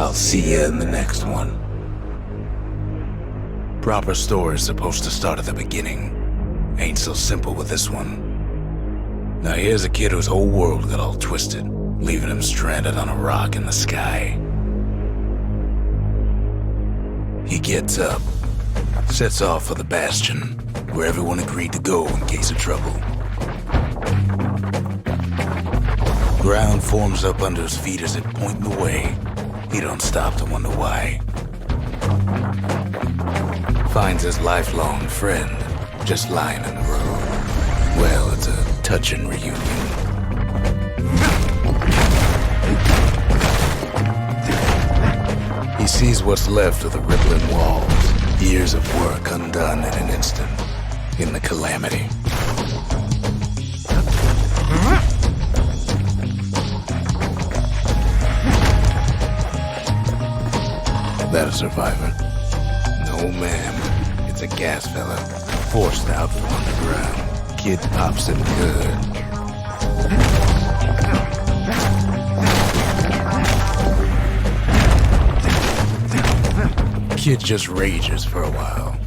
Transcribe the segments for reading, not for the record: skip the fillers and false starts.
I'll see you in the next one. Proper story is supposed to start at the beginning. Ain't so simple with this one. Now here's a kid whose whole world got all twisted, leaving him stranded on a rock in the sky. He gets up, sets off for the Bastion, where everyone agreed to go in case of trouble. Ground forms up under his feet as it pointing the way. He don't stop to wonder why. Finds his lifelong friend just lying in the road. Well, it's a touching reunion. He sees what's left of the rippling walls, years of work undone in an instant, in the calamity. That a survivor? No, ma'am. It's a gas fella, forced out from underground. Kid pops him good. Kid just rages for a while.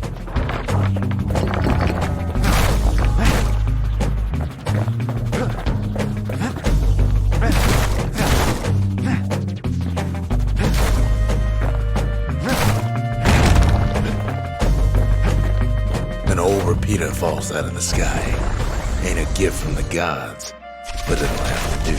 An old repeater falls out of the sky. Ain't a gift from the gods, but it'll have to do.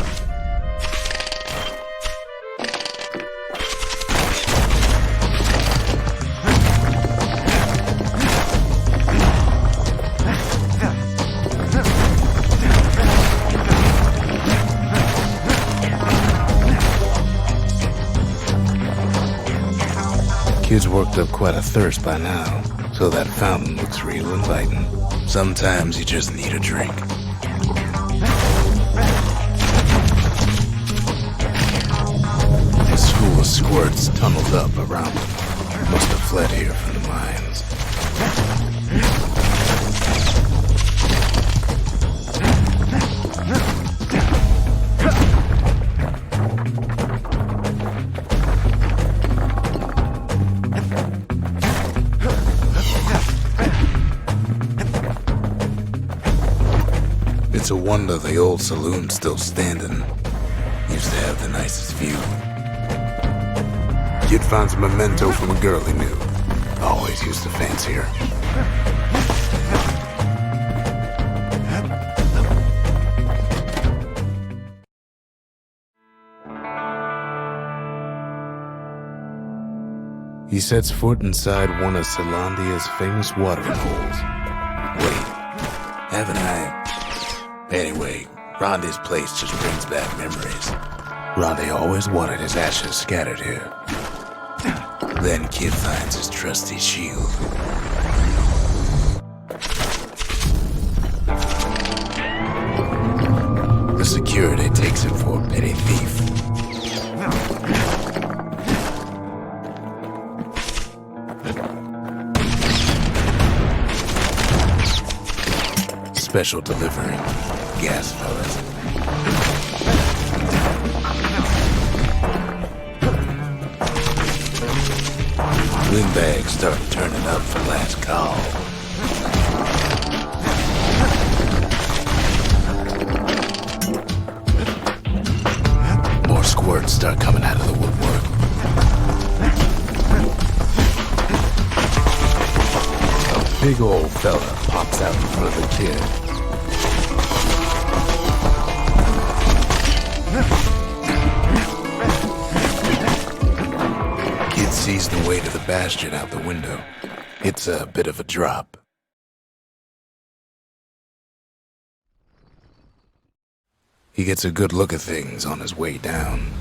Kid's worked up quite a thirst by now, so that fountain looks real inviting. Sometimes you just need a drink. A school of squirts tunneled up around him. Must have fled here from the mines. It's a wonder the old saloon's still standing. Used to have the nicest view. Kid finds a memento from a girl he knew. Always used to fancy her. He sets foot inside one of Celandia's famous watering holes. Wait, haven't I? Anyway, Ronde's place just brings back memories. Ronde always wanted his ashes scattered here. Then Kid finds his trusty shield. The security takes him for a petty thief. Special delivery. Gas fellas. Windbags start turning up for last call. More squirts start coming out of the woodwork. A big old fella pops out in front of the kid. Kid sees the way to the Bastion out the window. It's a bit of a drop. He gets a good look at things on his way down.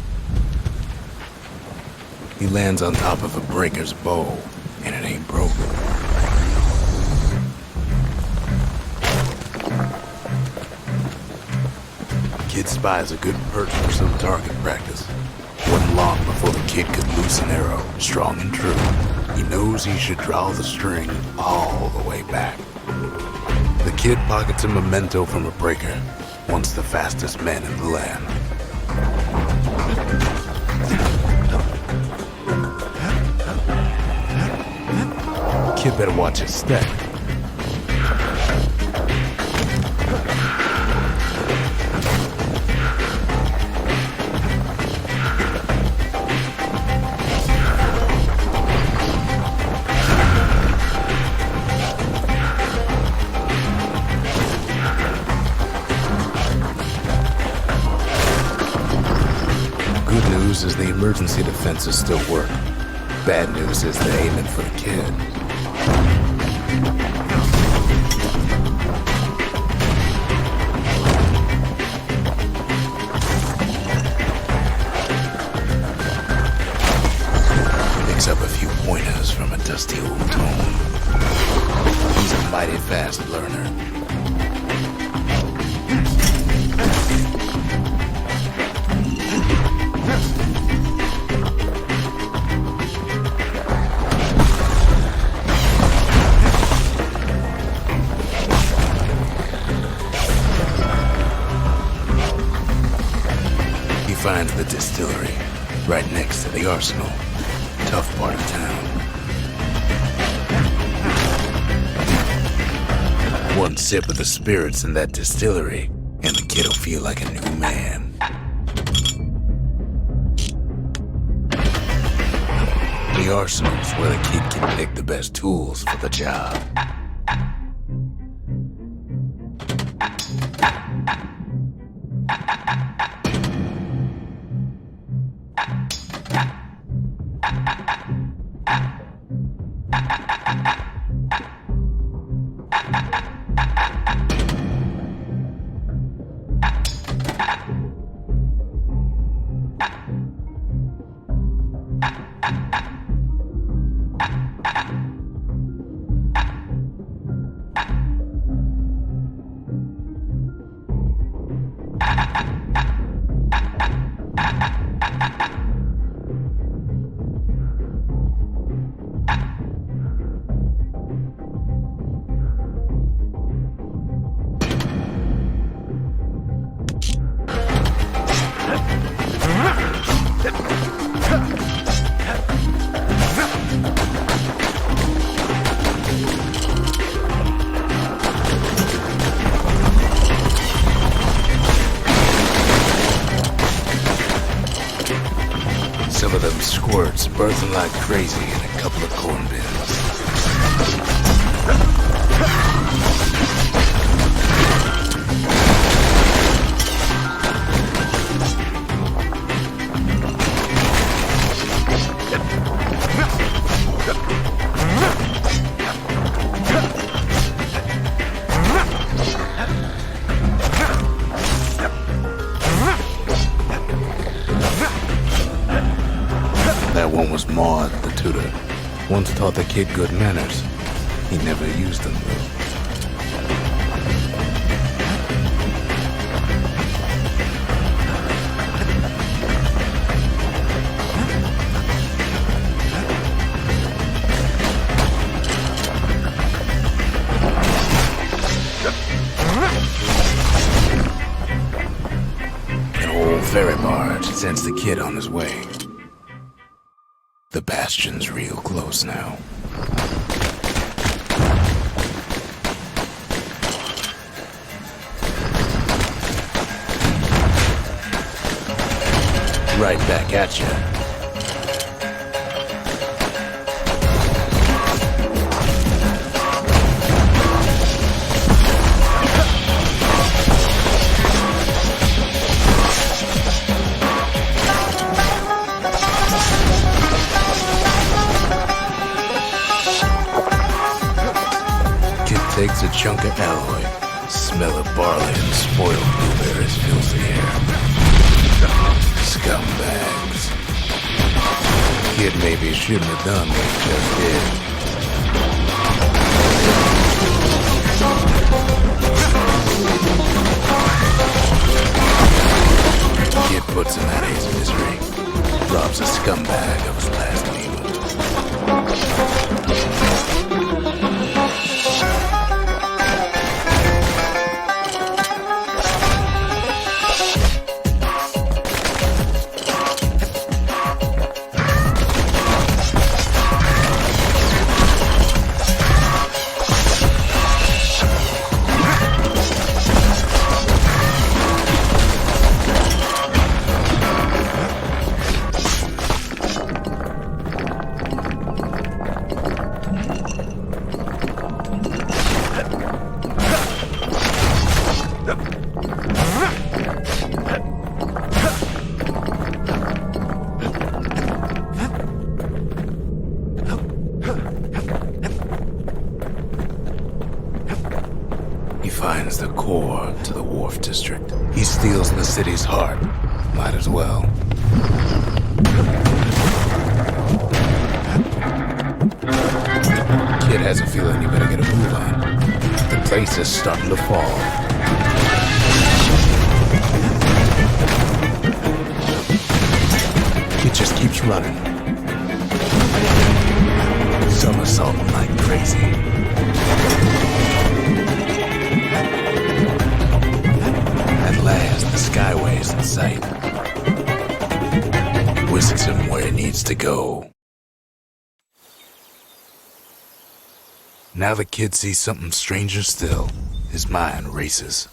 He lands on top of a breaker's bow, and it ain't broken. Kid spies a good perch for some target practice. Wasn't long before the kid could loose an arrow, strong and true. He knows he should draw the string all the way back. The kid pockets a memento from a breaker, once the fastest man in the land. Kid better watch his step. Good news is the emergency defenses still work. Bad news is they're aiming for the kid. Picks up a few pointers from a dusty old tome. He's a mighty fast learner. Finds the distillery, right next to the arsenal. Tough part of town. One sip of the spirits in that distillery, and the kid'll feel like a new man. The arsenal's where the kid can pick the best tools for the job. Some of them squirts birthing like crazy in a couple of corn bins. That one was Maud, the tutor. Once taught the kid good manners. He never used them, though. An old ferry barge sends the kid on his way. The Bastion's real close now. Right back at you. Takes a chunk of alloy. Smell of barley and spoiled blueberries fills the air. Scumbags. Kid maybe shouldn't have done what he just did. Kid puts him out of his misery. Robs a scumbag of his last meal. district. He steals the city's heart. Might as well. Kid has a feeling he better get a move on. The place is starting to fall. Kid just keeps running. Somersaulting like crazy. At last, the skyway's in sight. Whisks him where he needs to go. Now the kid sees something stranger still. His mind races.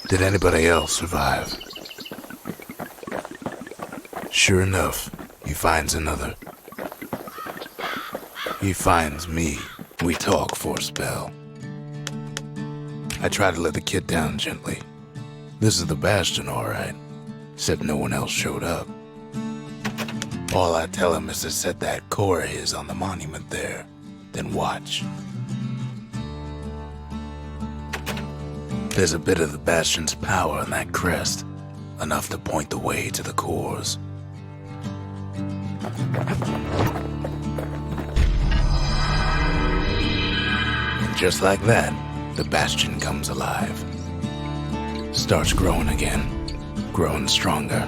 Did anybody else survive? Sure enough, he finds another. He finds me. We talk for a spell. I try to let the kid down gently. This is the Bastion, all right. Except no one else showed up. All I tell him is to set that core of his on the monument there, then watch. There's a bit of the Bastion's power in that crest, enough to point the way to the cores. And just like that, the Bastion comes alive. Starts growing again, growing stronger.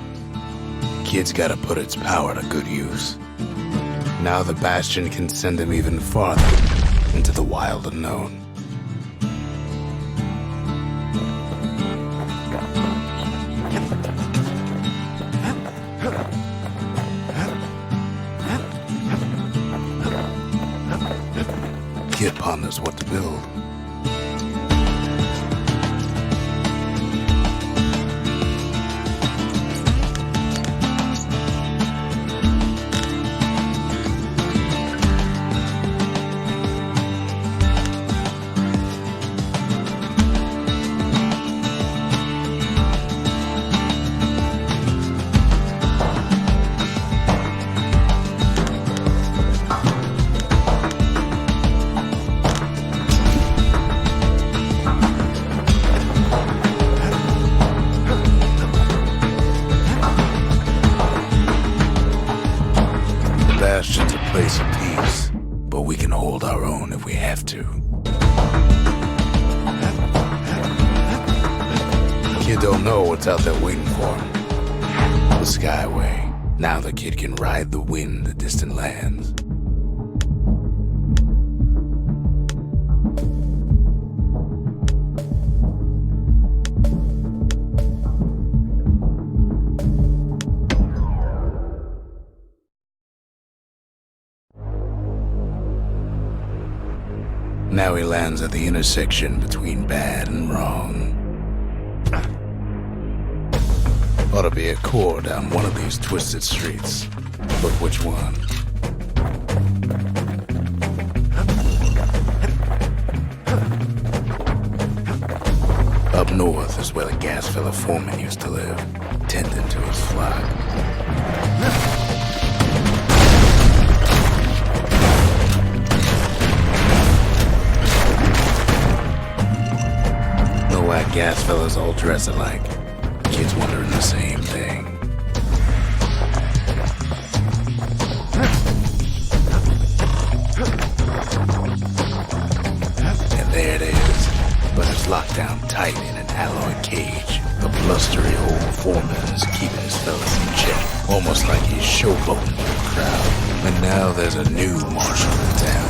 Kid's gotta put its power to good use. Now the Bastion can send him even farther into the wild unknown. Kid ponders what to build. Bastion's a place of peace, but we can hold our own if we have to. Kid don't know what's out there waiting for him. The Skyway. Now the kid can ride the wind to distant lands. Now he lands at the intersection between bad and wrong. Ought to be a core down one of these twisted streets. But which one? Up north is where the gas fella foreman used to live, tending to his flock. Why gas fellas all dress alike. Kids wondering the same thing. And there it is, but it's locked down tight in an alloy cage. The blustery old foreman is keeping his fellas in check, almost like he's showboating to the crowd. And now there's a new marshal in town.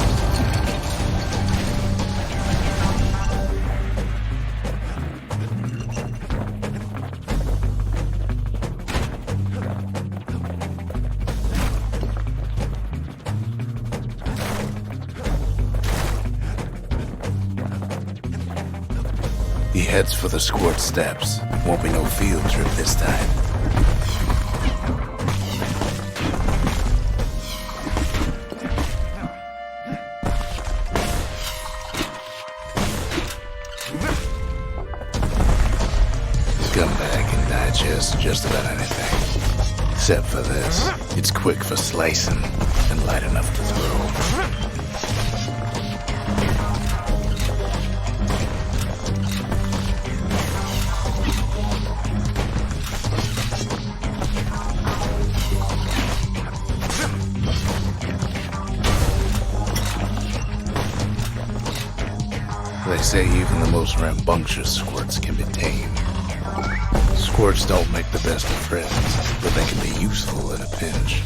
He heads for the squirt steps. Won't be no field trip this time. Scumbag can digest just about anything. Except for this. It's quick for slicing and light enough to throw. say even the most rambunctious squirts can be tamed. Squirts don't make the best of friends, but they can be useful in a pinch.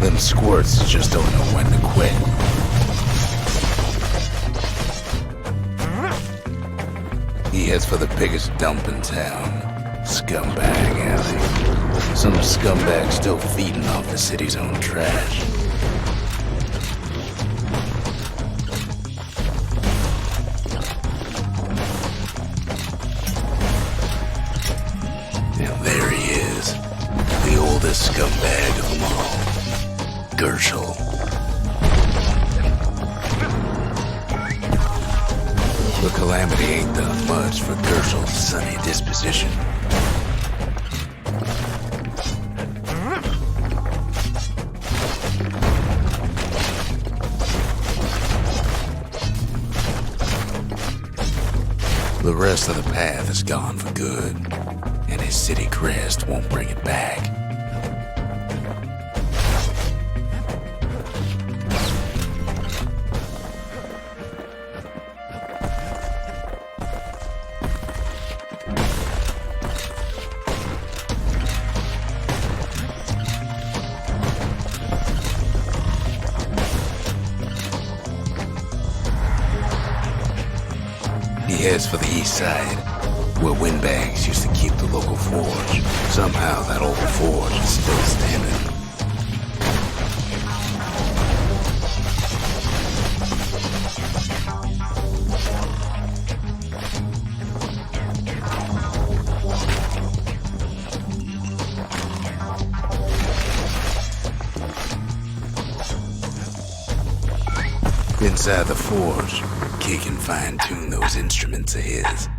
Them squirts just don't know when to quit. He heads for the biggest dump in town, Scumbag Alley. Some scumbag still feeding off the city's own trash. And there he is, the oldest scumbag of them all. Gershel. The calamity ain't done much for Gershel's sunny disposition. The rest of the path is gone for good, and his city crest won't bring it back. He heads for the east side, where windbags used to keep the local forge. Somehow that old forge is still standing. Inside the forge, Kid can fine-tune those instruments of his.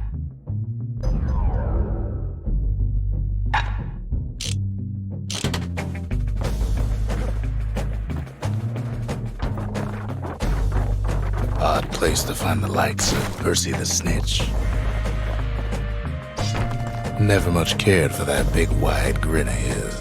Odd place to find the likes of Percy the Snitch. Never much cared for that big wide grin of his.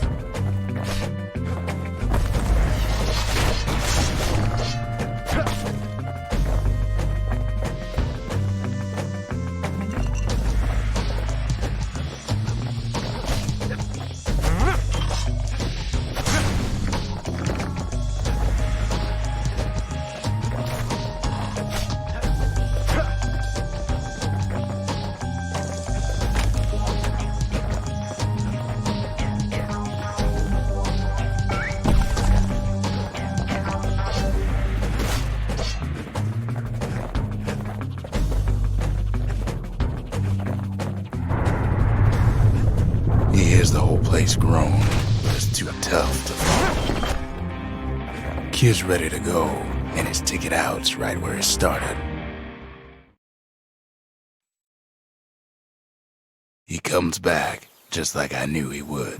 He hears the whole place groan, but it's too tough to follow. Kid's ready to go, and his ticket out's right where it started. He comes back, just like I knew he would.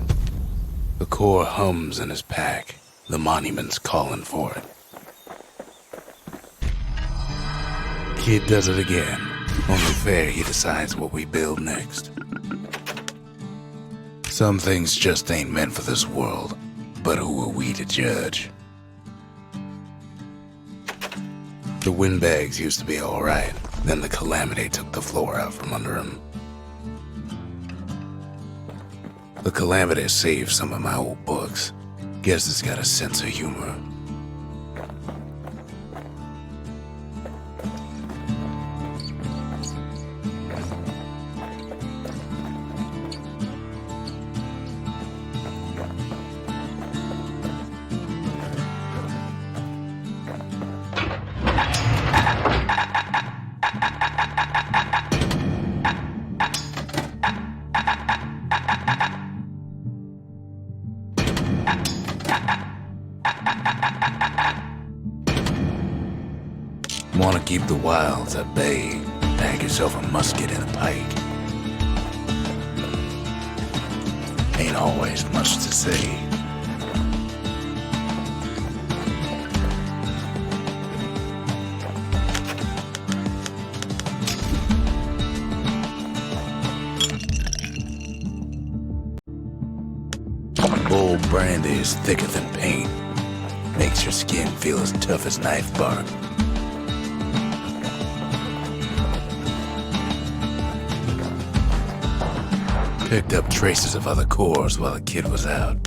The core hums in his pack. The monument's calling for it. Kid does it again. Only fair he decides what we build next. Some things just ain't meant for this world, but who are we to judge? The windbags used to be alright, then the calamity took the floor out from under him. The calamity saved some of my old books. Guess it's got a sense of humor. Want to keep the wilds at bay? Pack yourself a musket and a pike. Ain't always much to say. Cold brandy is thicker than paint. Makes your skin feel as tough as knife bark. Picked up traces of other cores while the kid was out.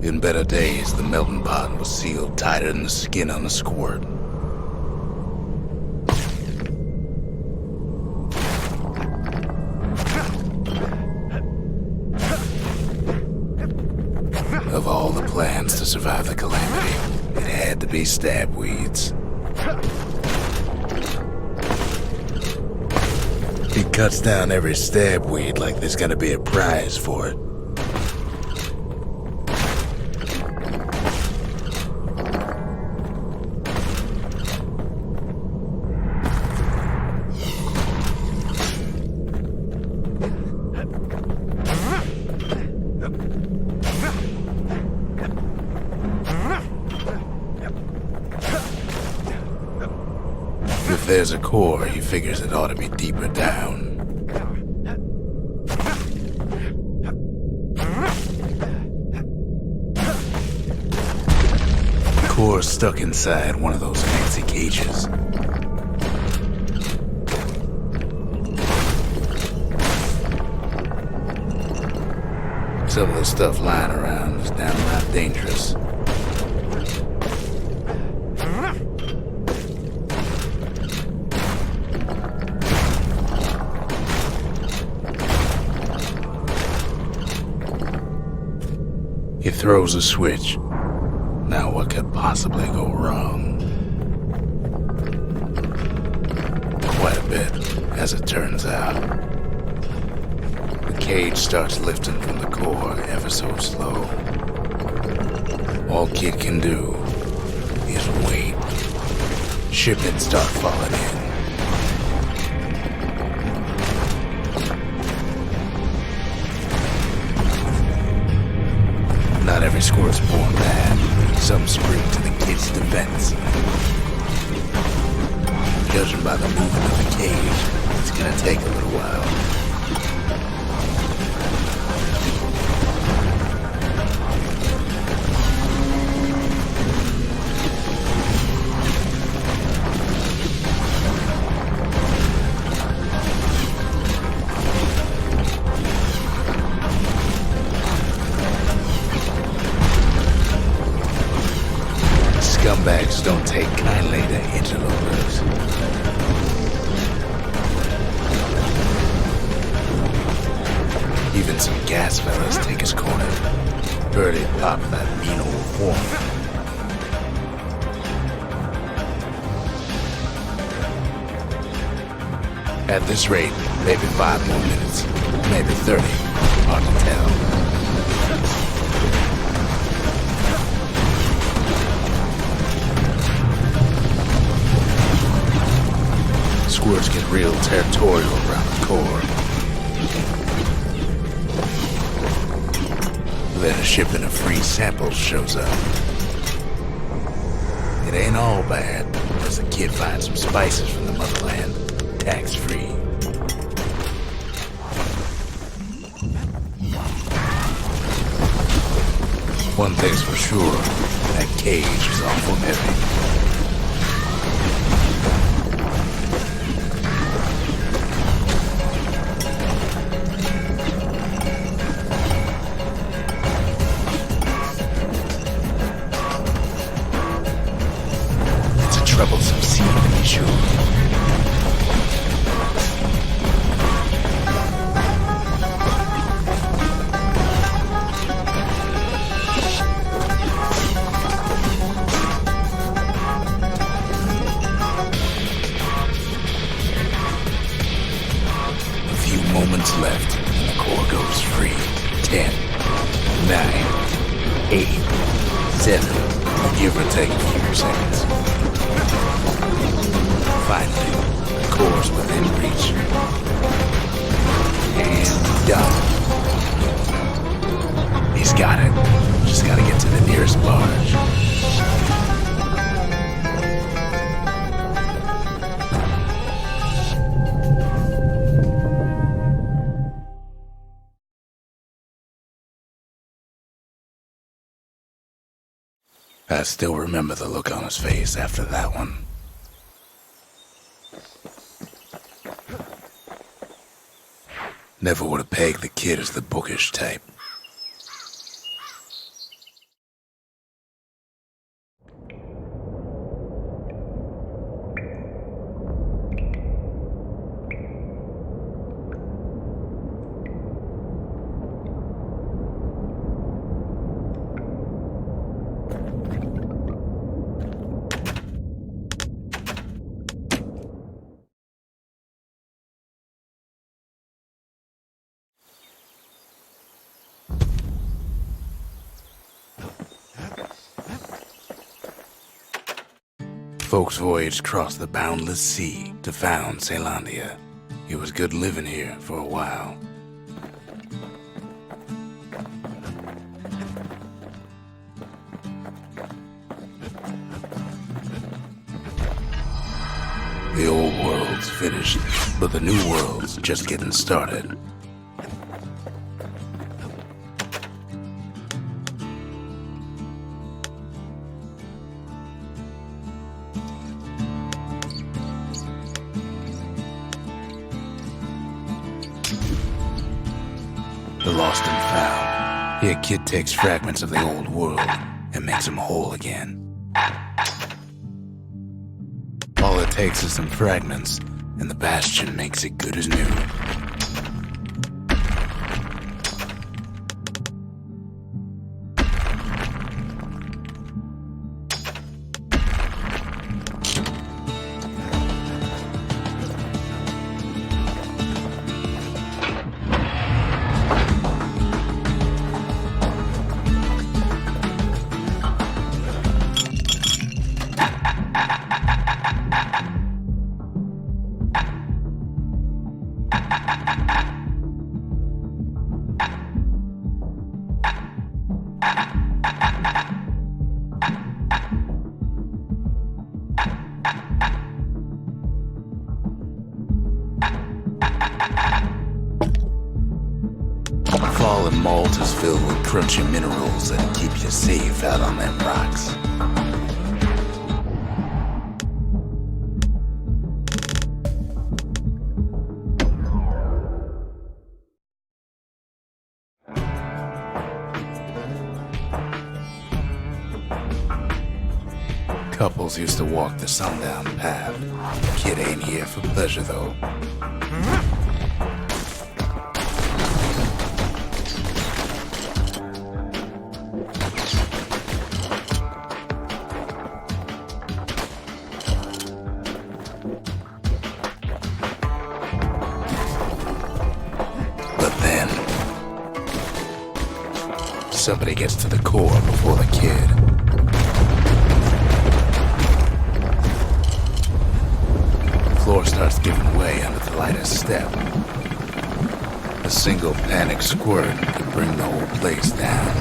In better days, the melting pot was sealed tighter than the skin on a squirt. Of all the plans to survive the calamity, it had to be stab weeds. He cuts down every stab weed like there's gonna be a prize for it. If there's a core, he figures it ought to be deeper down. The core's stuck inside one of those fancy cages. Some of the stuff lying around is downright dangerous. He throws a switch. Now what could possibly go wrong? Quite a bit, as it turns out. The cage starts lifting from the core ever so slow. All Kid can do is wait. Shipments start falling in. Not every squirt is born bad. Some spring to the kid's defense. Judging by the movement of the cage, it's gonna take a little while. Scumbags don't take kindly to interlopers. Even some gas fellas take his corner. Heard it pop that mean old form. At this rate, maybe 5 more minutes, maybe 30. Hard to tell. Squirts get real territorial around the core. Then a shipment of free samples shows up. It ain't all bad, as the kid finds some spices from the motherland, tax-free. One thing's for sure, that cage is awful heavy. Troublesome scene to be sure. A few moments left and the core goes free. 10, 9, 8, 7, give or take a few seconds. Finally, the core's within reach. And done. He's got it. Just large. I still remember the look on his face after that one. Never would have pegged the kid as the bookish type. Folks voyaged across the boundless sea to found Celandia. It was good living here for a while. The old world's finished, but the new world's just getting started. The lost and found. Here, kid takes fragments of the old world and makes them whole again. All it takes is some fragments, and the Bastion makes it good as new. Fallen malt is filled with crunchy minerals that keep you safe out on them rocks. Couples used to walk the sundown path. Kid ain't here for pleasure, though. But then, somebody gets to the core before the kid. Floor starts giving way under the lightest step. A single panic squirt could bring the whole place down.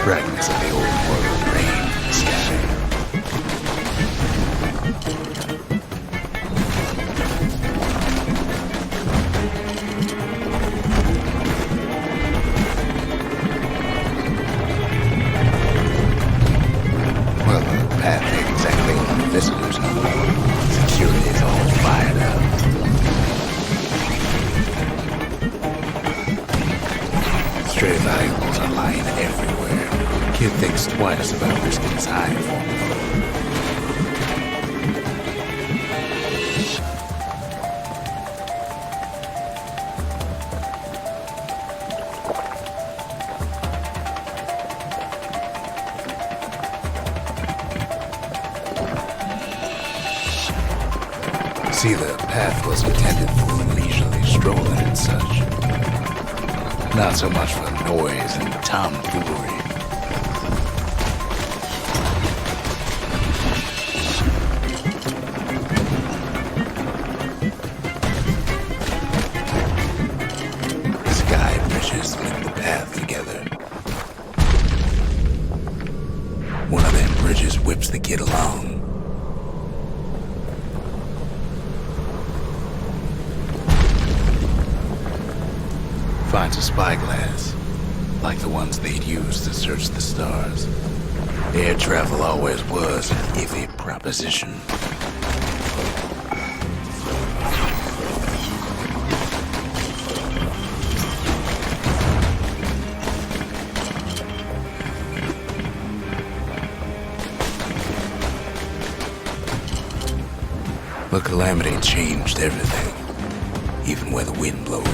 Fragments of the old world rain from the sky. Well, the path ain't exactly on the visitors no more. Security's all fired up. Stray valuables are lying everywhere. Kid thinks twice about risking his hide for them. See, the path was intended for leisurely strolling and such. Not so much for noise and tomfoolery. Sky bridges One of them bridges whips the kid along. Finds a spyglass, like the ones they'd use to search the stars. Air travel always was an iffy proposition. The calamity changed everything, even where the wind blows.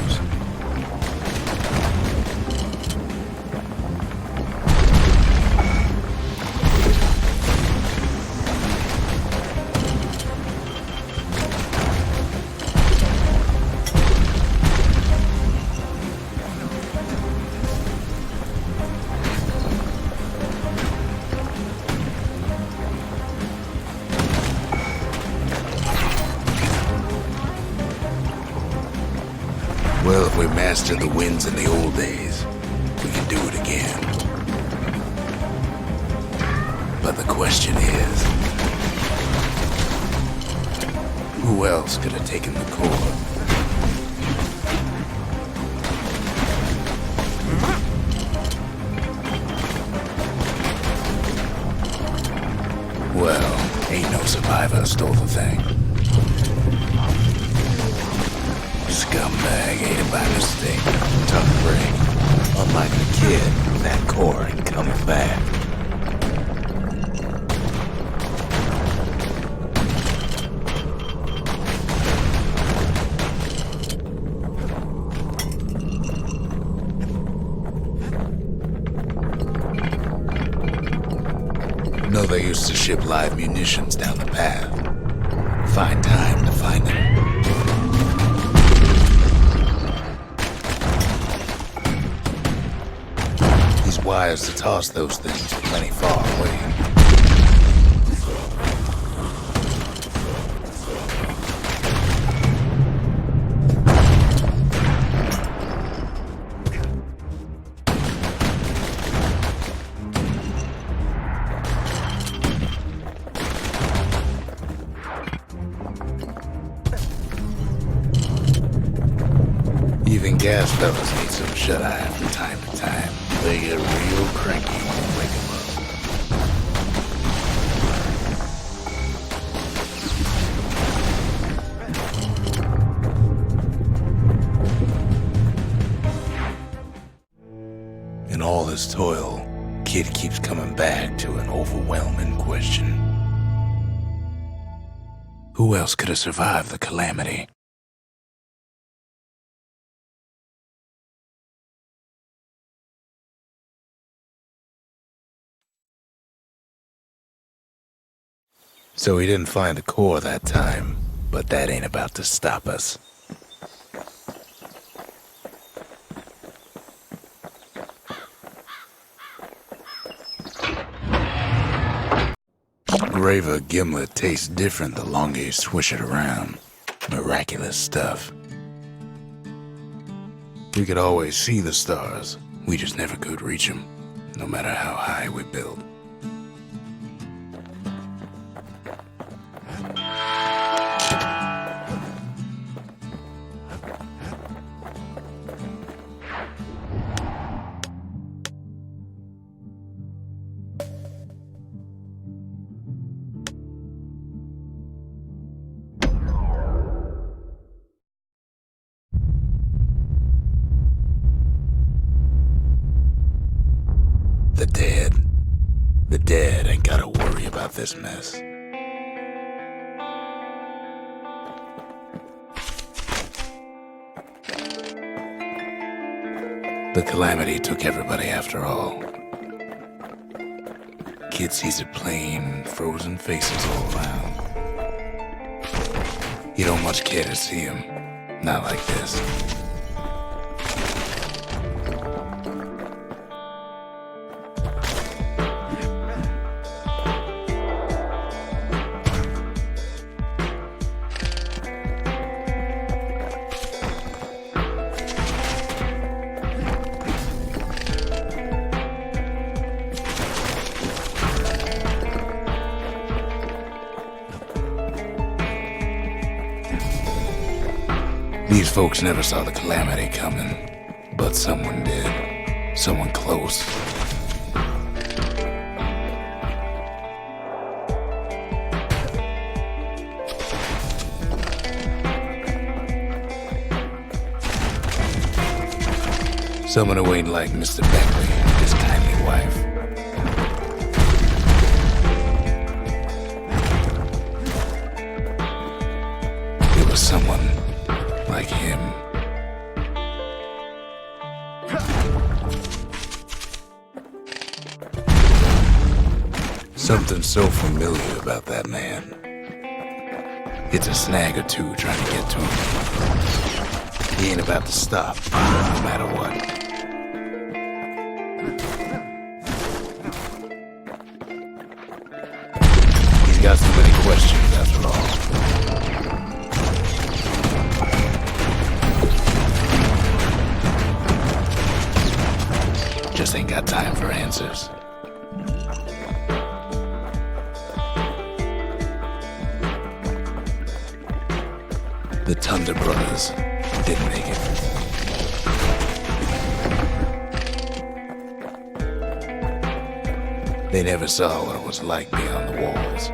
Well, if we mastered the winds in the old days, we can do it again. But the question is, who else could have taken the core? Well, ain't no survivor stole the thing. Scumbag ate it by mistake. Tough break. Unlike the kid, that core ain't coming back. No, they used to ship live munitions down the path. Find time to find them. Wires to toss those things plenty far away. Even gas fellas need some shut-eye from time to time. They get real cranky when you wake them up. In all this toil, Kid keeps coming back to an overwhelming question. Who else could have survived the calamity? So he didn't find the core that time, but that ain't about to stop us. Graver gimlet tastes different the longer you swish it around. Miraculous stuff. We could always see the stars, we just never could reach them, no matter how high we build. The dead ain't gotta worry about this mess. The calamity took everybody after all. Kid sees it plain, frozen faces all around. You don't much care to see him, not like this. These folks never saw the calamity coming, but someone did. Someone close. Someone who ain't like Mr. Beckley and his kindly wife. It was someone like him. Something so familiar about that man. It's a snag or two trying to get to him. He ain't about to stop, no matter what. He's got so many questions, after all. Just ain't got time for answers. The Thunder Brothers didn't make it. They never saw what it was like beyond the walls.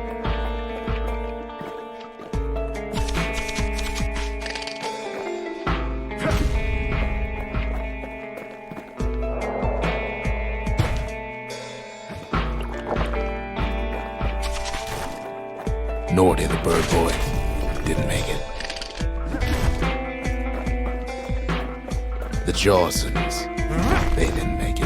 Nor did the Bird Boy. Didn't make it. The Jawsons, they didn't make it.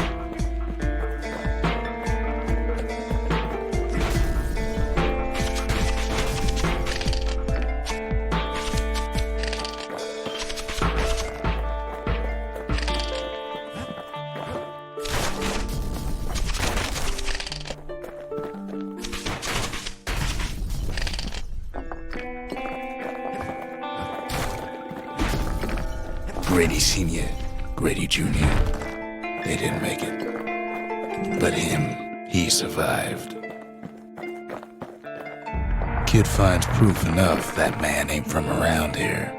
Grady Sr., Grady Jr., they didn't make it. But him, he survived. Kid finds proof enough that man ain't from around here.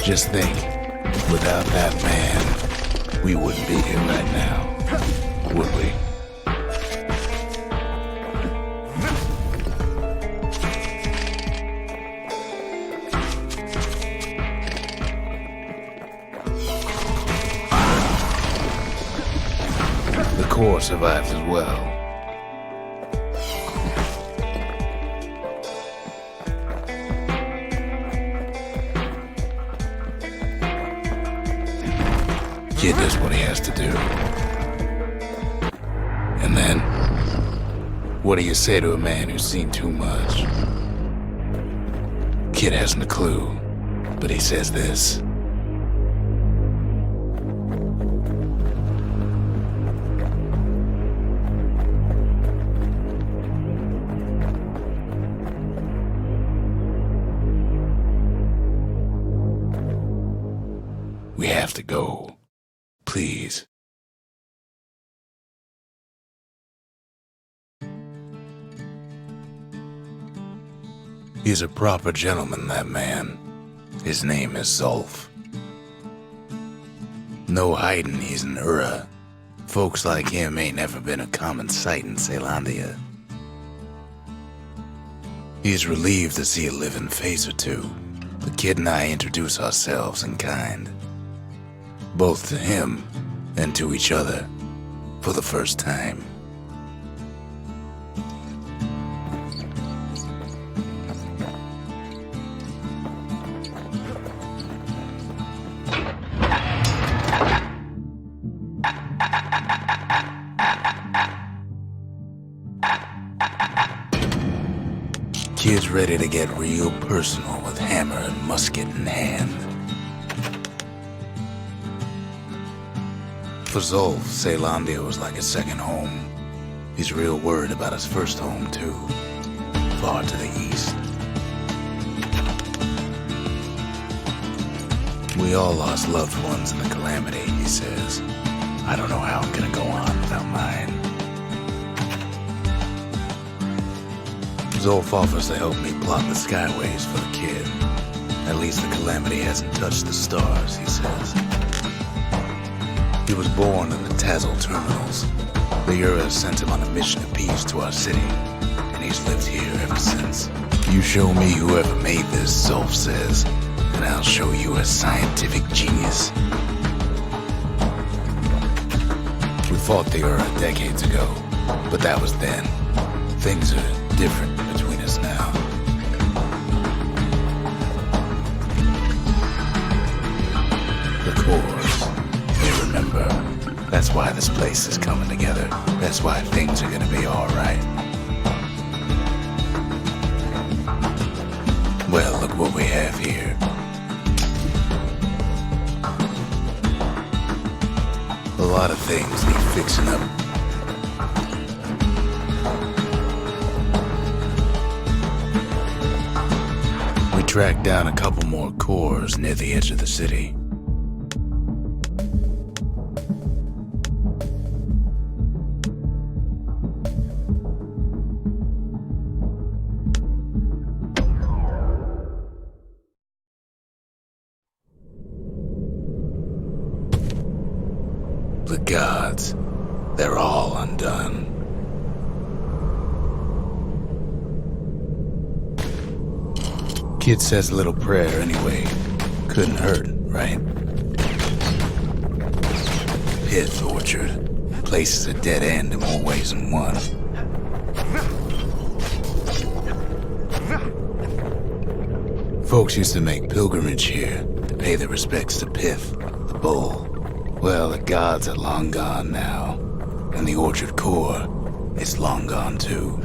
Just think, without that man, we wouldn't be here right now, would we? The core survived as well. Kid does what he has to do. And then, what do you say to a man who's seen too much? Kid hasn't a clue, but he says this. We have to go. Please. He's a proper gentleman, that man. His name is Zolf. No hiding he's an Ura. Folks like him ain't never been a common sight in Ceylondia. He's relieved to see a living face or two. The kid and I introduce ourselves in kind. Both to him and to each other for the first time. Kid's ready to get real personal with hammer and musket in hand. For Zolf, Ceylondia was like a second home. He's real worried about his first home, too. Far to the east. We all lost loved ones in the calamity, he says. I don't know how I'm gonna go on without mine. Zolf offers to help me plot the skyways for the kid. At least the calamity hasn't touched the stars, he says. He was born in the Tazzle terminals. The Ura sent him on a mission of peace to our city, and he's lived here ever since. You show me whoever made this, Zolf says, and I'll show you a scientific genius. We fought the Ura decades ago, but that was then. Things are different between us now. The cores, they remember. That's why this place is coming together. That's why things are gonna be alright. Well, look what we have here. A lot of things need fixing up. We tracked down a couple more cores near the edge of the city. The gods, they're all undone. Kid says a little prayer anyway. Couldn't hurt, right? Pith Orchard. Place is a dead end in more ways than one. Folks used to make pilgrimage here to pay their respects to Pith, the bull. Well, the gods are long gone now, and the Orchard core is long gone too.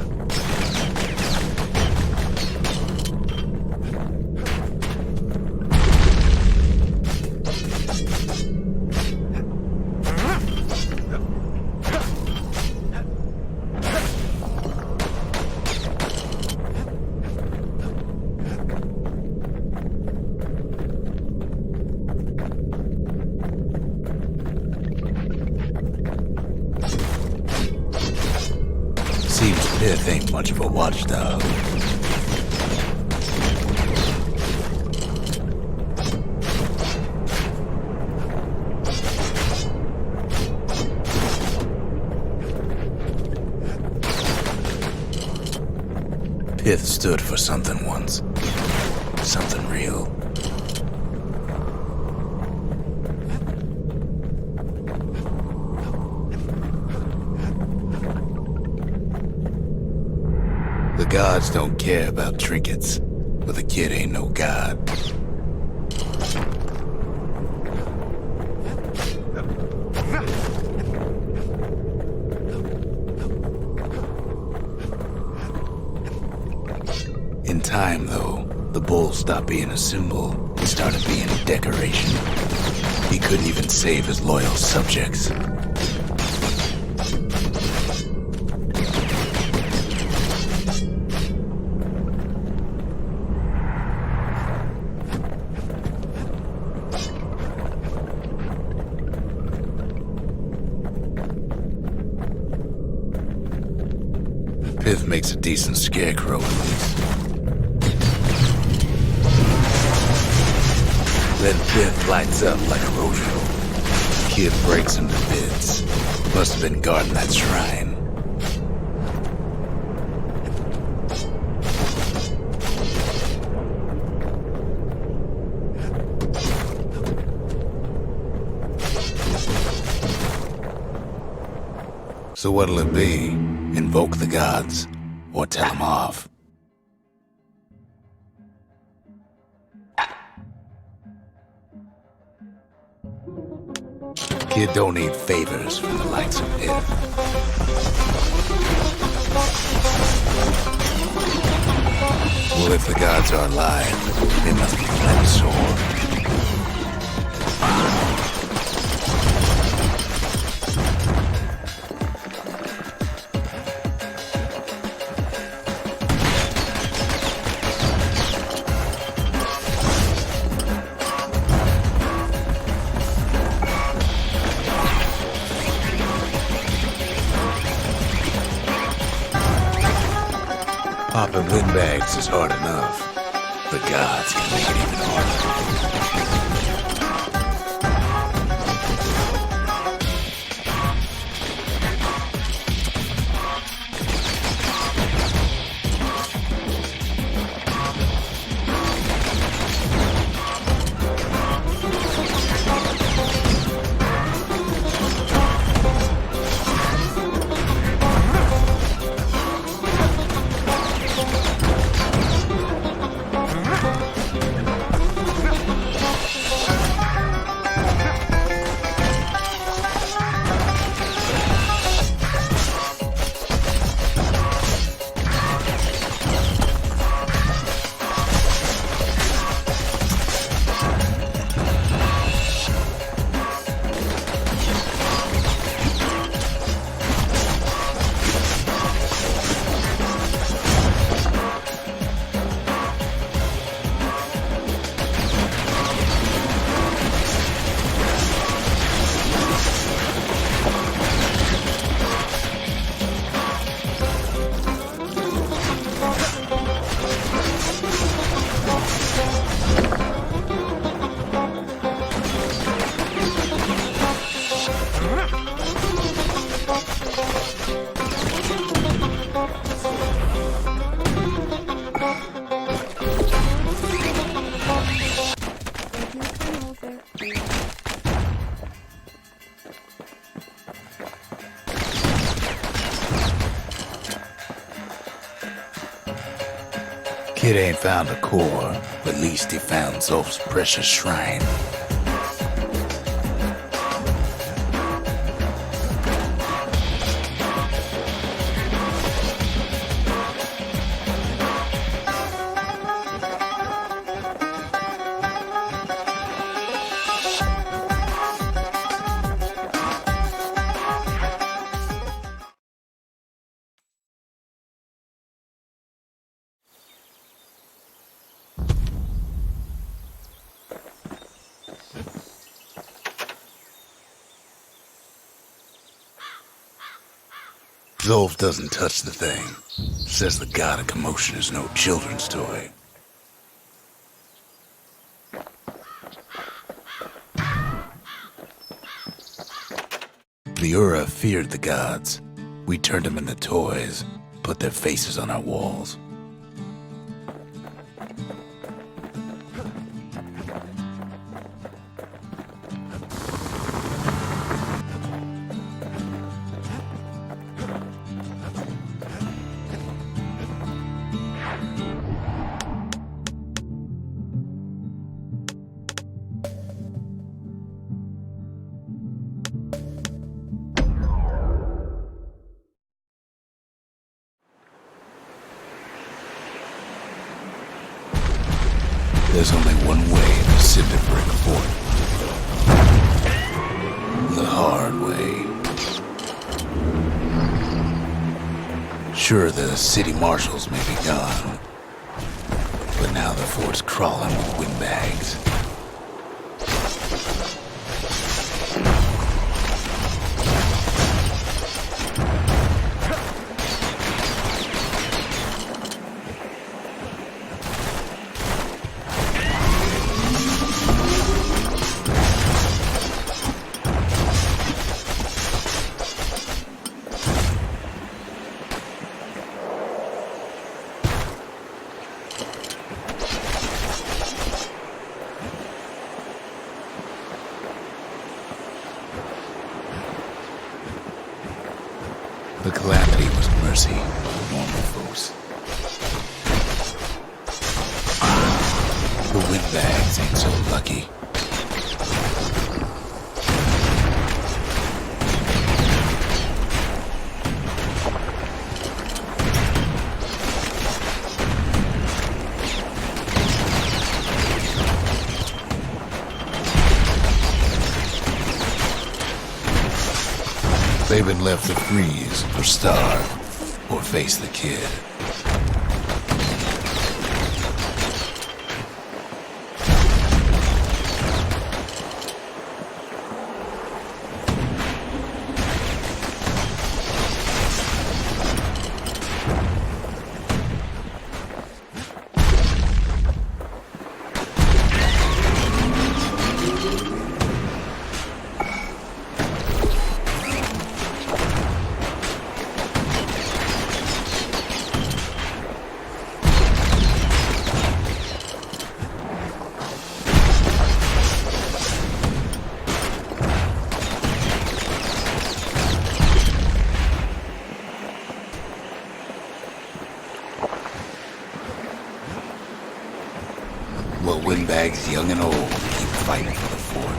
Seems Pith ain't much of a watchdog. Pith stood for something once. Something real. The gods don't care about trinkets, but the kid ain't no god. In time, though, the bull stopped being a symbol and started being a decoration. He couldn't even save his loyal subjects. Pith makes a decent scarecrow at least. Then Pith lights up like a rodeo. Kid breaks him to bits. Must have been guarding that shrine. So what'll it be? Invoke the gods, or tell them off? Kid don't need favors from the likes of Pith. Well, if the gods are alive, they must be plenty sore. Popping windbags is hard enough. The gods can make it even harder. Kid ain't found a core, but at least he found Zolf's precious shrine. Zolf doesn't touch the thing. Says the god of commotion is no children's toy. The Ura feared the gods. We turned them into toys, put their faces on our walls. There's only one way to cinder brick fort. The hard way. Sure, the city marshals may be gone, but now the fort's crawling with windbags. The calamity was mercy for normal folks. The windbags ain't so lucky. They've been left to freeze or starve or face the kid. windbags, young and old, keep fighting for the fort.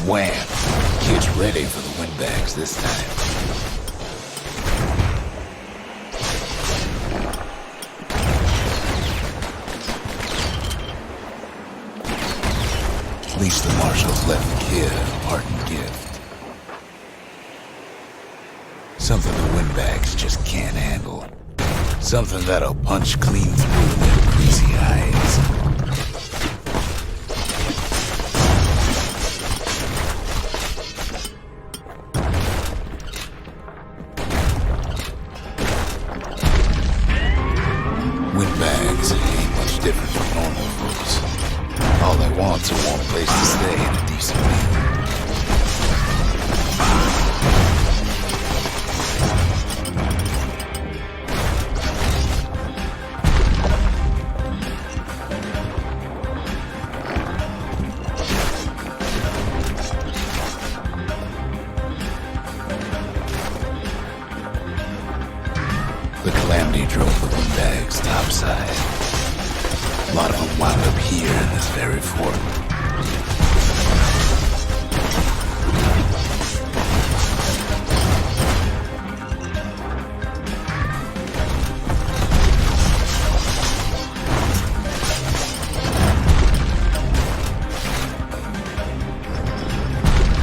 Wham! Kid's ready for the windbags this time. At least the marshals left the kid a parting gift. Something the windbags just can't handle. Something that'll punch clean through their greasy eyes. Windbags ain't much different from normal folks. All they want's a warm place to stay and a decent meal. The Calamity drove the windbags topside. A lot of them wound up here in this very fort.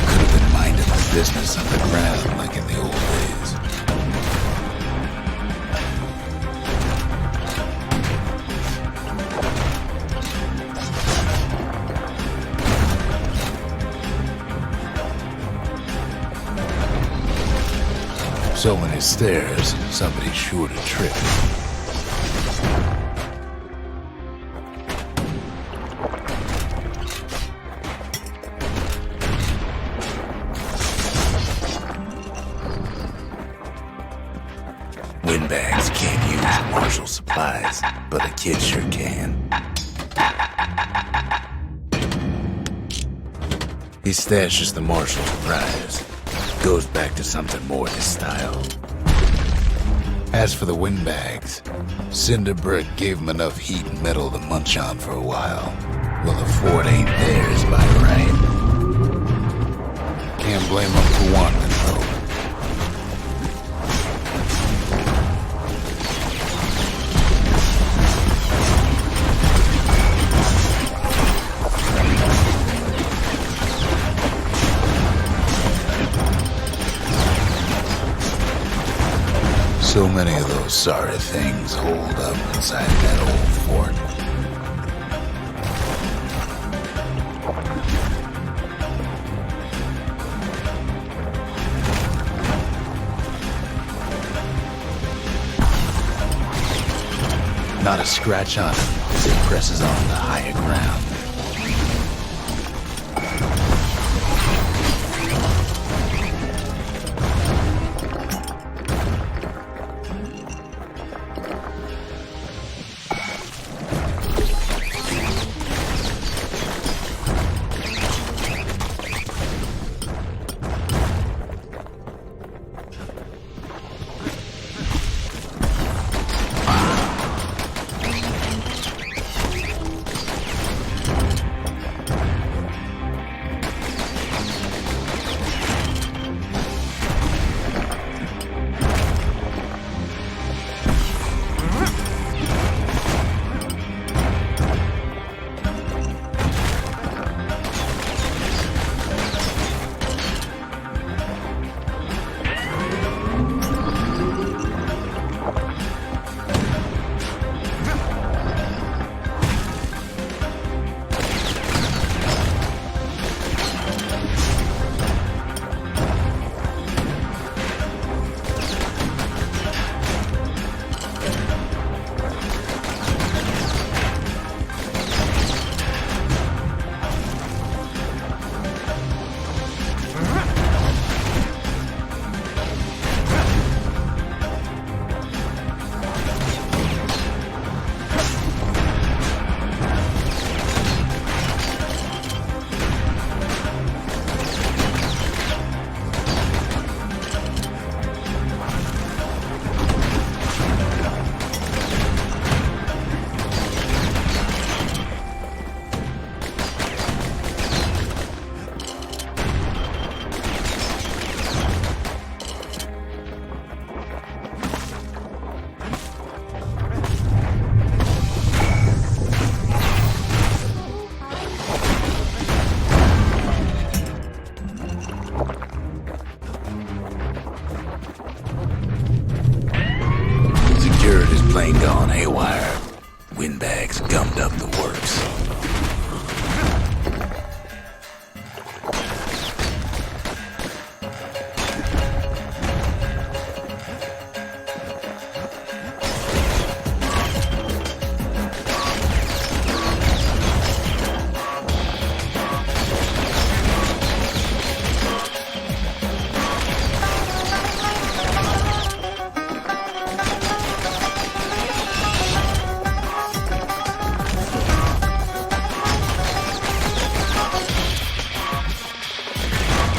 Could have been minding the business underground like in the old days. So many stairs, somebody's sure to trip. Windbags can't use martial supplies, but a kid sure can. He stashes the marshal's prize. Goes back to something more his style. As for the windbags, Cinderbrick gave him enough heat and metal to munch on for a while. Well, the fort ain't theirs by right. Can't blame him for wanting it, though. So many of those sorry things hold up inside that old fort. Not a scratch on him as he presses on the higher ground. plane gone haywire. Windbags gummed up the works.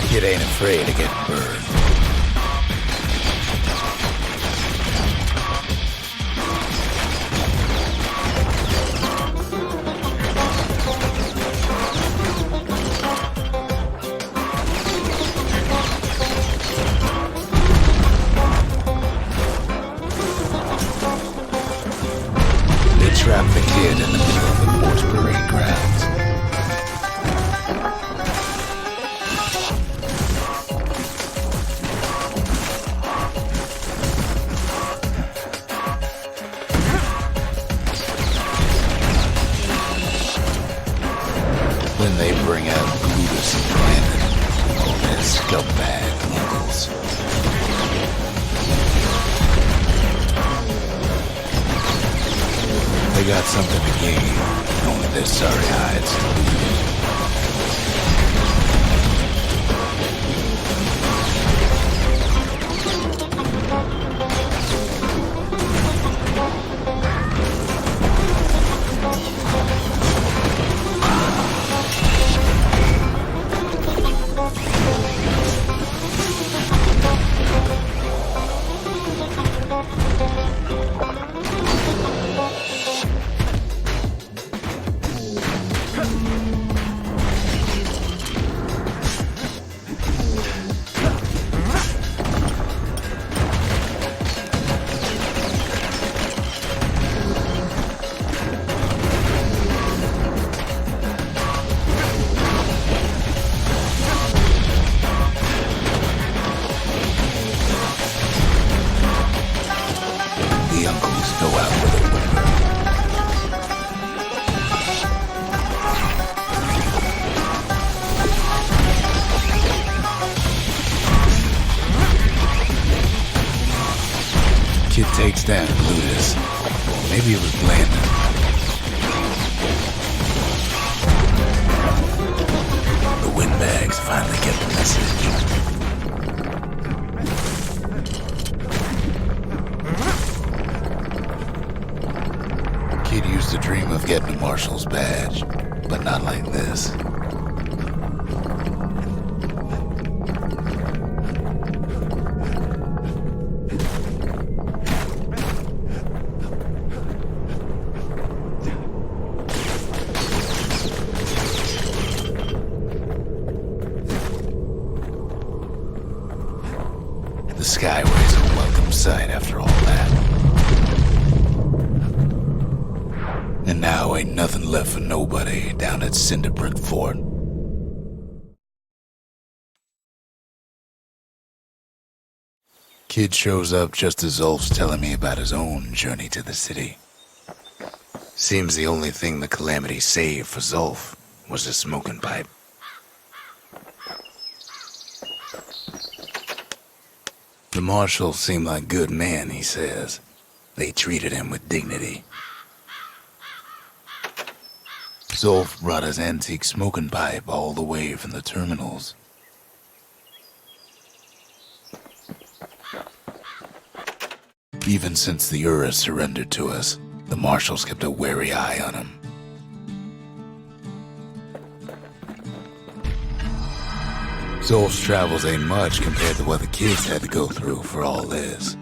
Kid ain't afraid of getting burned. They trapped the kid in the middle of the horse parade grounds. Then they bring out Brutus and Brandon, all their scumbag uncles. They got something to gain, only their sorry hides to lose. The uncles go out with a whimper. Kid takes down Brutus. Maybe it was Blandon. The windbags finally get the message. Kid used to dream of getting a marshal's badge, but not like this. The Skyway's a welcome sight after all that. And now ain't nothing left for nobody down at Cinderbrick Fort. Kid shows up just as Ulf's telling me about his own journey to the city. Seems the only thing the Calamity saved for Zulf was a smoking pipe. The marshals seem like good men, he says. They treated him with dignity. Zulf brought his antique smoking pipe all the way from the terminals. Even since the Ura surrendered to us, the marshals kept a wary eye on him. Zulf's travels ain't much compared to what the kids had to go through for all this.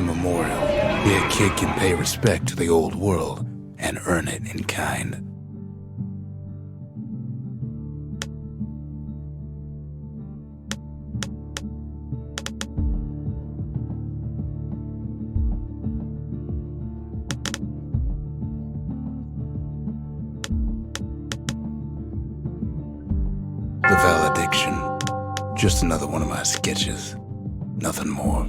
The memorial. Here a kid can pay respect to the old world and earn it in kind. The valediction. Just another one of my sketches. Nothing more.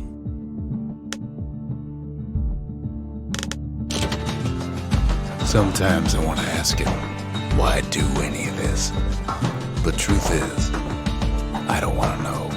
Sometimes I want to ask him, why do any of this? But truth is, I don't want to know.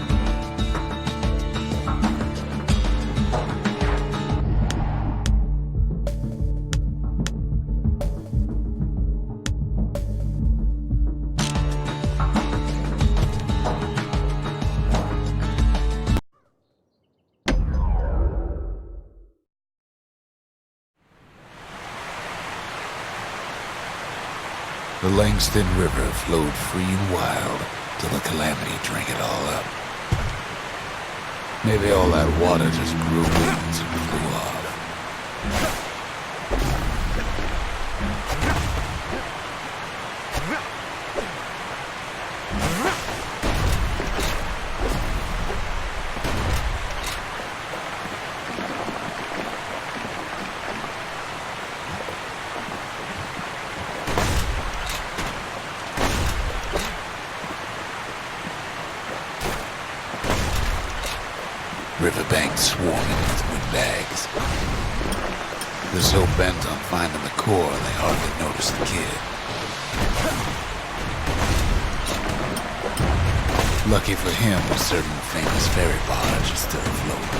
The Langston River flowed free and wild till the calamity drank it all up. Maybe all that water just grew wings and flew off. Riverbanks swarming with windbags. They're so bent on finding the core, they hardly notice the kid. Lucky for him, a certain famous ferry barge is still afloat.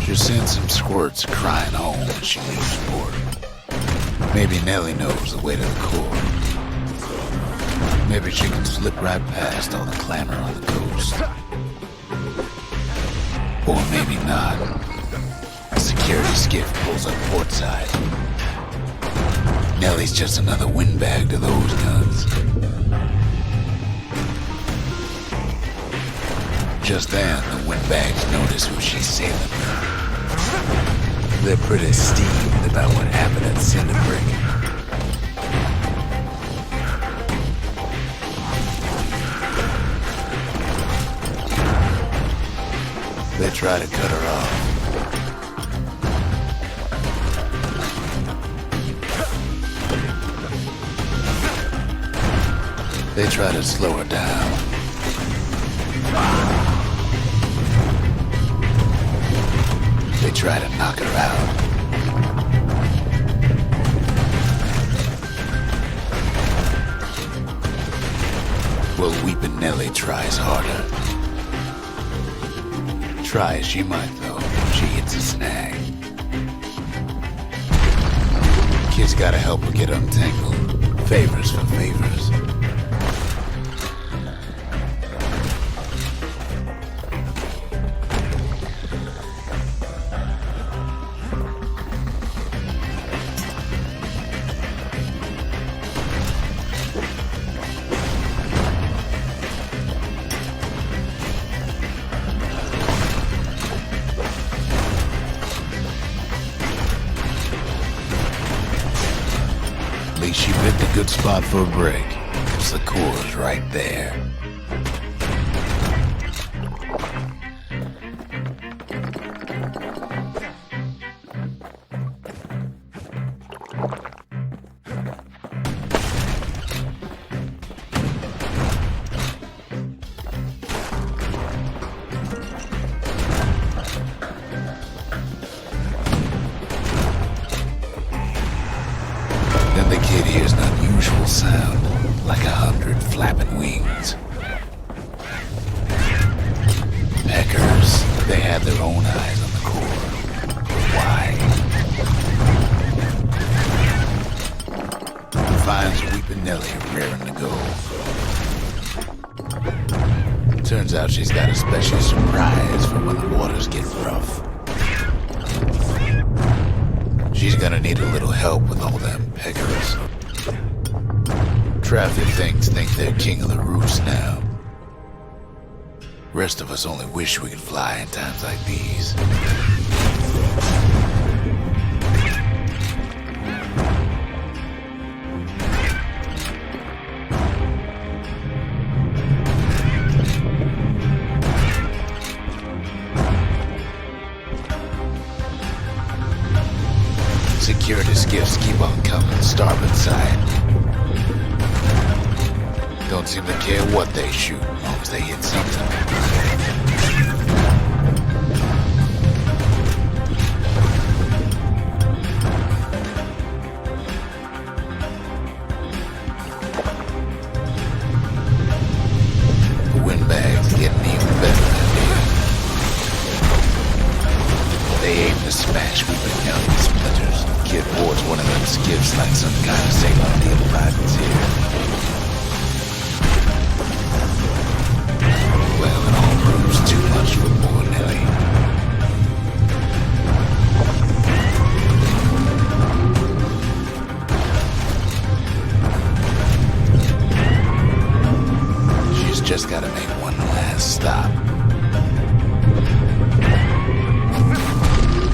She sends some squirts crying home when she leaves port. Maybe Nellie knows the way to the core. Maybe she can slip right past all the clamor on the coast. Or maybe not. A security skiff pulls up portside. Nellie's just another windbag to those guns. Just then, the windbags notice who she's sailing with. They're pretty steamed about what happened at Cinderbrick. They try to cut her off. They try to slow her down. They try to knock her out. Well, Weepin' Nellie tries harder. Try as she might, though, she hits a snag. Kid's gotta help her get untangled. Favors for favors. At least she picked a good spot for a break, 'cause the core's right there. Then the kid hears an unusual sound, like 100 flapping wings. Peckers, they had their own eyes on the core. Why? Finds Weepin' Nellie raring to go. Turns out she's got a special surprise for when the waters get rough. She's gonna need a little help with all them peckers. Traffic things think they're king of the roost now. Rest of us only wish we could fly in times like these. Security skiffs keep on coming, starboard side. Don't seem to care what they shoot, as long as they hit something. The windbags getting even better than me. They aim to smash me with young splinters. Kid boards one of them skiffs like some kind of Ceylon privateer. Well, it all proves too much for poor Nellie. She's just gotta make one last stop.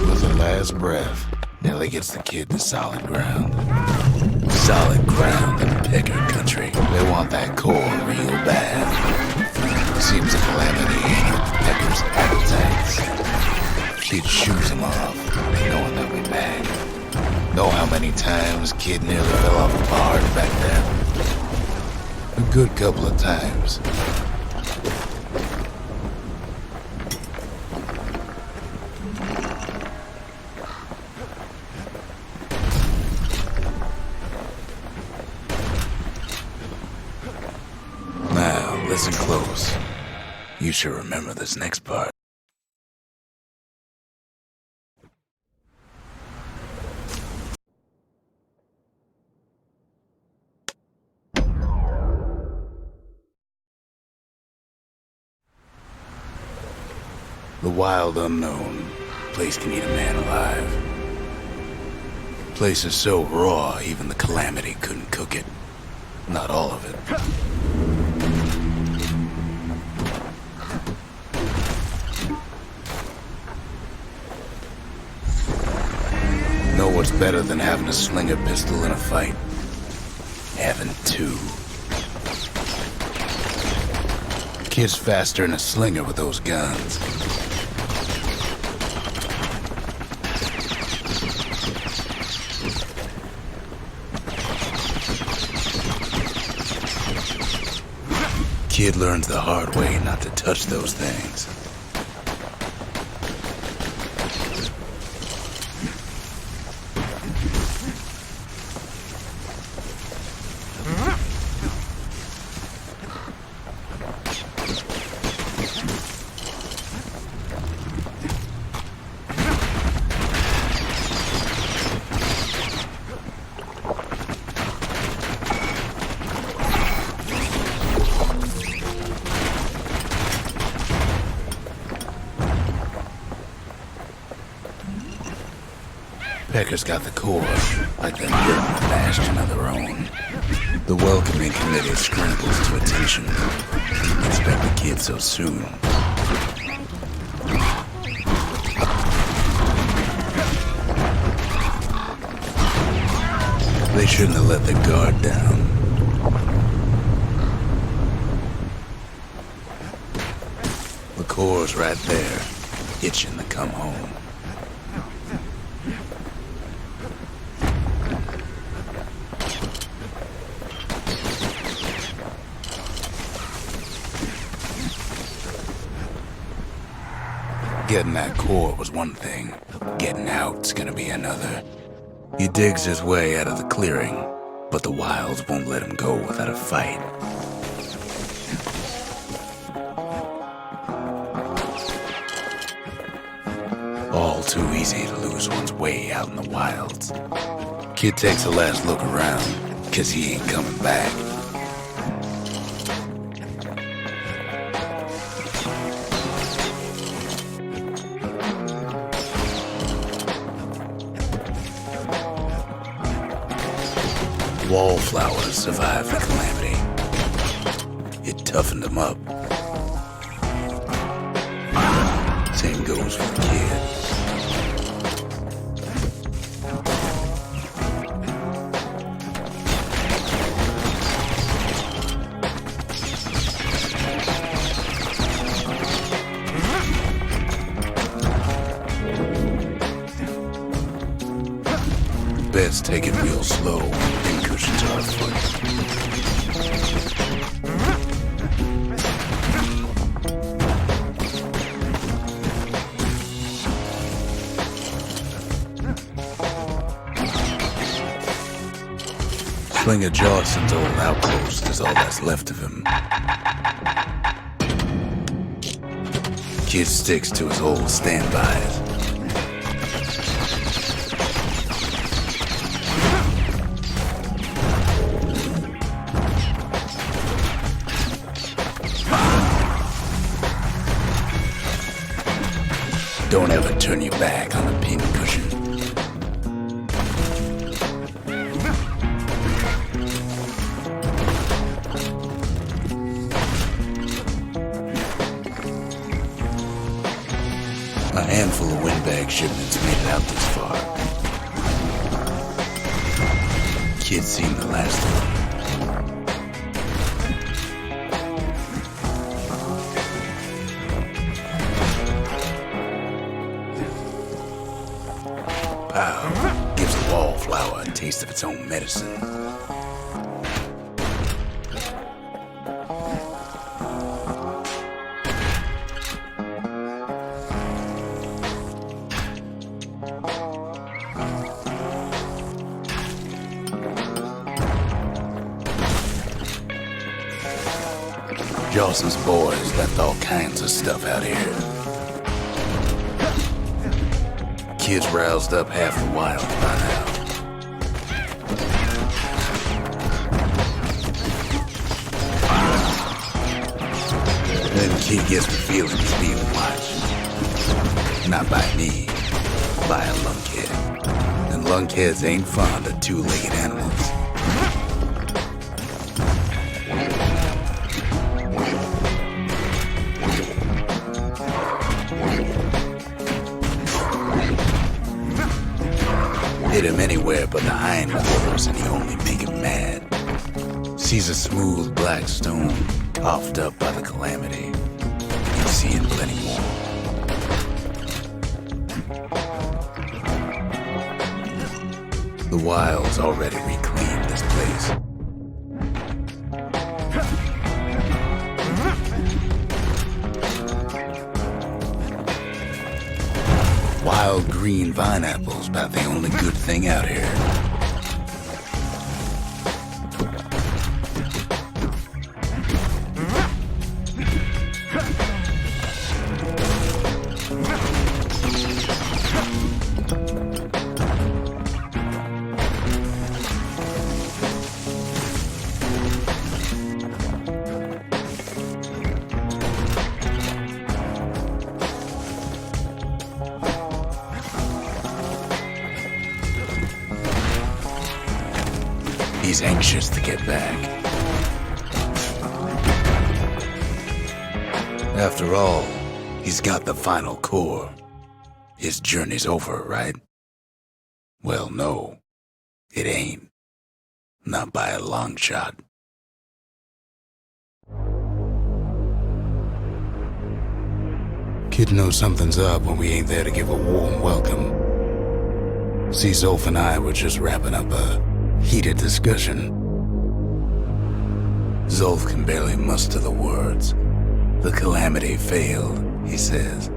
With her last breath, Nellie gets the kid to solid ground. Solid ground in Pecker country. They want that core real bad. Seems a calamity ain't with Pecker's appetites. Kid shoots him off, knowing they'll be back. Know how many times Kid nearly fell off the bar back there? A good couple of times. Listen close. You should remember this next part. The wild unknown. Place can eat a man alive. Place is so raw, even the calamity couldn't cook it. Not all of it. Know what's better than having a slinger pistol in a fight? Having two. Kid's faster than a slinger with those guns. Kid learns the hard way not to touch those things. Pecker's got the core, like them building a Bastion of their own. The welcoming committee scrambles to attention. Didn't expect the kid so soon. They shouldn't have let the guard down. The core's right there, itching to come home. Getting that core was one thing. Getting out's gonna be another. He digs his way out of the clearing, but the wilds won't let him go without a fight. All too easy to lose one's way out in the wilds. Kid takes a last look around, 'cause he ain't coming back. Wallflowers survived the calamity. It toughened them up. Same goes for the kid. Best take it real slow and cushion to our foot. Slinger Jawson's old outpost is all that's left of him. Kid sticks to his old standbys. Don't ever turn your back on a pincushion. A handful of windbag shipments made it out this far. Kid's seen the last of them. Pow gives a wallflower a taste of its own medicine. Jawson's boys left all kinds of stuff out here. Kids roused up half the wild by now. Then kid gets the feeling he's being watched. Not by me, by a lunkhead. And lunkheads ain't fond of two-legged animals. Hit him anywhere but the hindquarters and he only make him mad. Sees a smooth black stone puffed up by the calamity. He's seeing plenty more. The wild's already reclaimed this place. Wild green vine apples about the only good thing out here. He's anxious to get back. After all, he's got the final core. His journey's over, right? Well, no, it ain't. Not by a long shot. Kid knows something's up when we ain't there to give a warm welcome. See, Zolf and I were just wrapping up a heated discussion. Zolf can barely muster the words. The calamity failed, he says,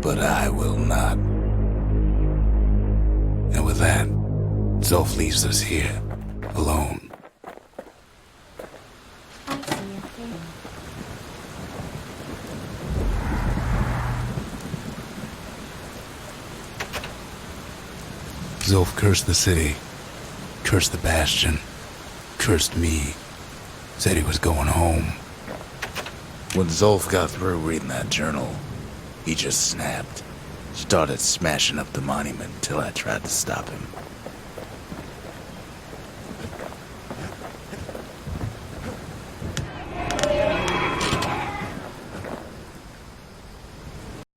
but I will not. And with that, Zolf leaves us here, alone. Zolf cursed the city, cursed the Bastion, cursed me, said he was going home. When Zolf got through reading that journal, he just snapped, started smashing up the monument till I tried to stop him.